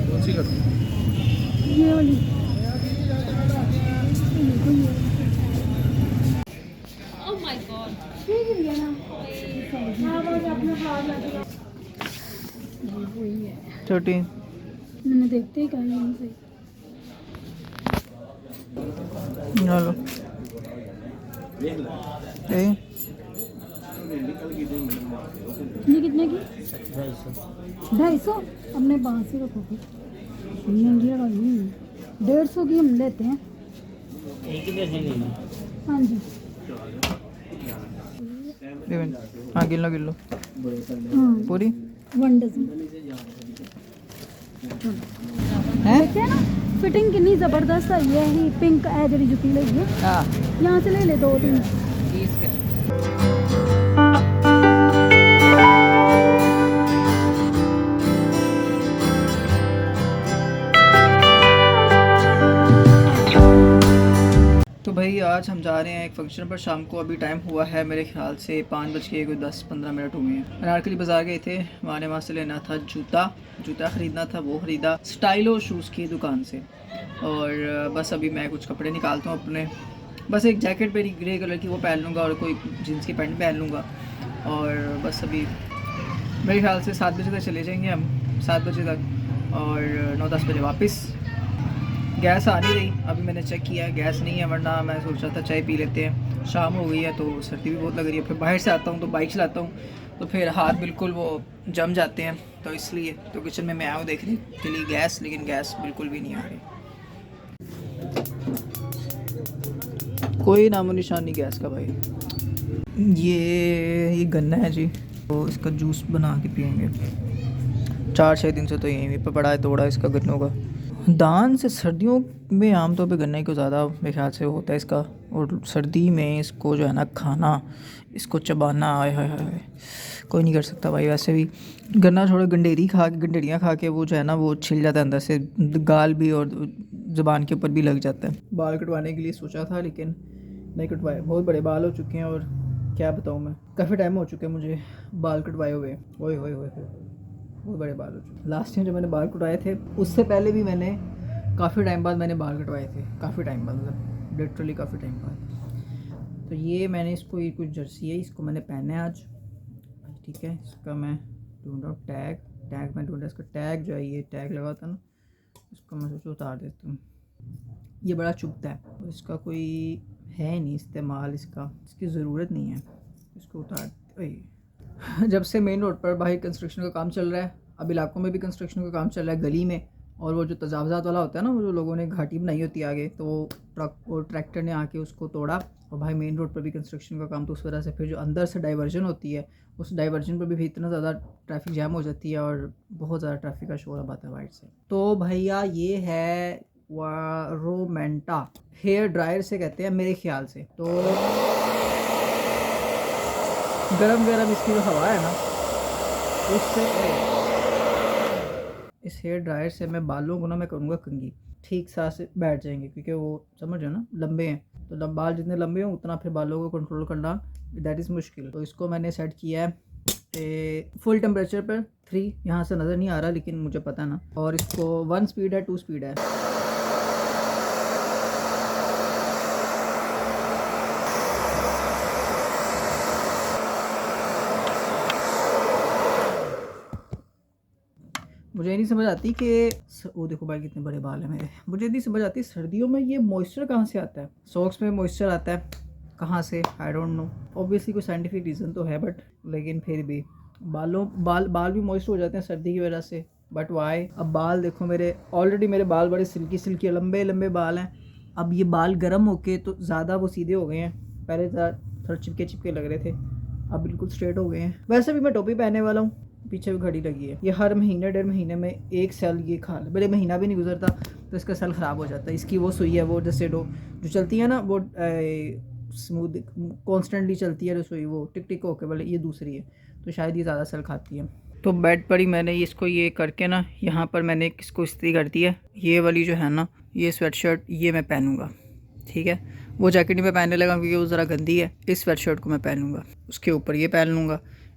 कौन सी करती ये वाली Oh my god. ठीक है ना। हाँ वो अपना हाथ लगा। ये वही है। छोटी मैंने देखते ही कहा यहीं से। लो ये कितने की? 250। हमने 500 रखोगे महंगी लगाई। 150 की हम लेते हैं। हाँ जी हाँ किलो हाँ पूरी 1 डजन है देखते हैं ना। फिटिंग कितनी ज़बरदस्त है। ये ही पिंक है जड़ी जुती लगी है। हाँ यहाँ से ले ले 2-3। तो भाई आज हम जा रहे हैं एक फंक्शन पर शाम को। अभी टाइम हुआ है मेरे ख्याल से 5:10-15 हुए हैं। अनारकली बाज़ार गए थे, वहाँ से लेना था जूता ख़रीदना था, वो ख़रीदा स्टाइलो शूज़ की दुकान से। और बस अभी मैं कुछ कपड़े निकालता हूँ अपने। बस एक जैकेट मेरी ग्रे कलर की वो पहन लूँगा और कोई जीन्स की पैंट पहन लूँगा। और बस अभी मेरे ख्याल से 7 बजे तक चले जाएंगे हम, 7 बजे तक, और 9-10 बजे वापस। गैस आ नहीं रही, अभी मैंने चेक किया है गैस नहीं है, वरना मैं सोच रहा था चाय पी लेते हैं। शाम हो गई है तो सर्दी भी बहुत लग रही है, फिर बाहर से आता हूँ तो बाइक चलाता हूँ तो फिर हाथ बिल्कुल वो जम जाते हैं, तो इसलिए तो किचन में मैं आया हूँ देखने के लिए गैस, लेकिन गैस बिल्कुल भी नहीं आ रही, कोई नामो निशान नहीं गैस का भाई। ये गन्ना है जी, तो इसका जूस बना के पियेंगे। 4-6 दिन से तो यहीं पे पड़ा है तोड़ा इसका गन्नों का। दान से सर्दियों में आमतौर पे गन्ने को ज़्यादा मेरे ख्याल से होता है इसका, और सर्दी में इसको जो है ना खाना, इसको चबाना, आय हाय हाय कोई नहीं कर सकता भाई। वैसे भी गन्ना छोड़ो, गंडेरियाँ खा के वो जो है ना वो छिल जाता है अंदर से, गाल भी और ज़ुबान के ऊपर भी लग जाता है। बाल कटवाने के लिए सोचा था लेकिन नहीं कटवाए, बहुत बड़े बाल हो चुके हैं और क्या बताऊँ मैं, काफ़ी टाइम हो चुके हैं मुझे बाल कटवाए हुए। ओए होए होए बहुत बड़े बाल हो चुके। लास्ट टाइम जब मैंने बाल कटवाए थे उससे पहले भी मैंने काफ़ी टाइम बाद मैंने बाल कटवाए थे, काफ़ी टाइम बाद, मतलब लिटरली काफ़ी टाइम बाद। तो ये मैंने इसको, ये कुछ जर्सी है, इसको मैंने पहना है आज, ठीक है। इसका मैं ढूंढ रहा हूँ टैग मैं ढूंढ रहा, इसका टैग जो है, ये टैग लगा था ना, इसको मैं सोचा उतार देता हूँ, ये बड़ा चुभता है, तो इसका कोई है नहीं इस्तेमाल, इसकी ज़रूरत नहीं है, इसको उतार। जब से मेन रोड पर भाई कंस्ट्रक्शन का काम चल रहा है, अब इलाकों में भी कंस्ट्रक्शन का काम चल रहा है गली में, और वो जो तजावज़ात वाला होता है ना, वो जो लोगों ने घाटी बनाई होती है आगे, तो वो ट्रक और ट्रैक्टर ने आके उसको तोड़ा, और भाई मेन रोड पर भी कंस्ट्रक्शन का काम, तो उस वजह से फिर जो अंदर से डाइवर्जन होती है, उस डाइवर्जन पर भी इतना ज़्यादा ट्रैफिक जैम हो जाती है और बहुत ज़्यादा ट्रैफिक का शोर अब आता है वाइड से। तो भैया ये है वारोमेंटा हेयर ड्रायर से कहते हैं मेरे ख्याल से। तो गरम इसकी जो हवा है ना, उससे इस हेयर ड्रायर से मैं बालों को ना मैं करूँगा कंघी, ठीक से बैठ जाएंगे, क्योंकि वो समझ रहे हो ना लंबे हैं, तो बाल जितने लंबे हों उतना फिर बालों को कंट्रोल करना दैट इज़ मुश्किल। तो इसको मैंने सेट किया है फुल टेम्परेचर पर 3, यहाँ से नज़र नहीं आ रहा लेकिन मुझे पता ना, और इसको 1 स्पीड है 2 स्पीड है। मुझे नहीं समझ आती कि वो देखो भाई कितने बड़े बाल हैं मेरे, मुझे नहीं समझ आती सर्दियों में ये मॉइस्चर कहाँ से आता है, सॉक्स में मॉइस्चर आता है कहाँ से, आई डोंट नो, ऑब्वियसली कोई साइंटिफिक रीज़न तो है, बट लेकिन फिर भी बाल भी मॉइस्ट हो जाते हैं सर्दी की वजह से, बट वाई। अब बाल देखो मेरे, ऑलरेडी मेरे बाल बड़े सिल्की लंबे बाल हैं, अब ये बाल गर्म होके तो ज़्यादा वो सीधे हो गए हैं, पहले थोड़ा चिपके लग रहे थे, अब बिल्कुल स्ट्रेट हो गए हैं। वैसे भी मैं टोपी पहनने वाला हूँ, पीछे भी घड़ी लगी है, ये हर महीने 1.5 महीने में एक सेल ये खा ले, बड़े महीना भी नहीं गुजरता तो इसका सेल ख़राब हो जाता है। इसकी वो सुई है, वो जसेडो जो चलती है ना, वो स्मूथ कॉन्स्टेंटली चलती है रसोई, वो टिक होके, बोले ये दूसरी है, तो शायद ये ज़्यादा सेल खाती है। तो बेड पर ही मैंने इसको ये करके ना, यहाँ पर मैंने इसको इस्त्री कर दी है, ये वाली जो है ना, ये स्वेट शर्ट ये मैं पहनूँगा, ठीक है। वो जैकेट नहीं मैं पहनने लगा क्योंकि वो ज़रा गंदी है, इस स्वेट शर्ट को मैं पहनूँगा, उसके ऊपर ये पहन लूँगा,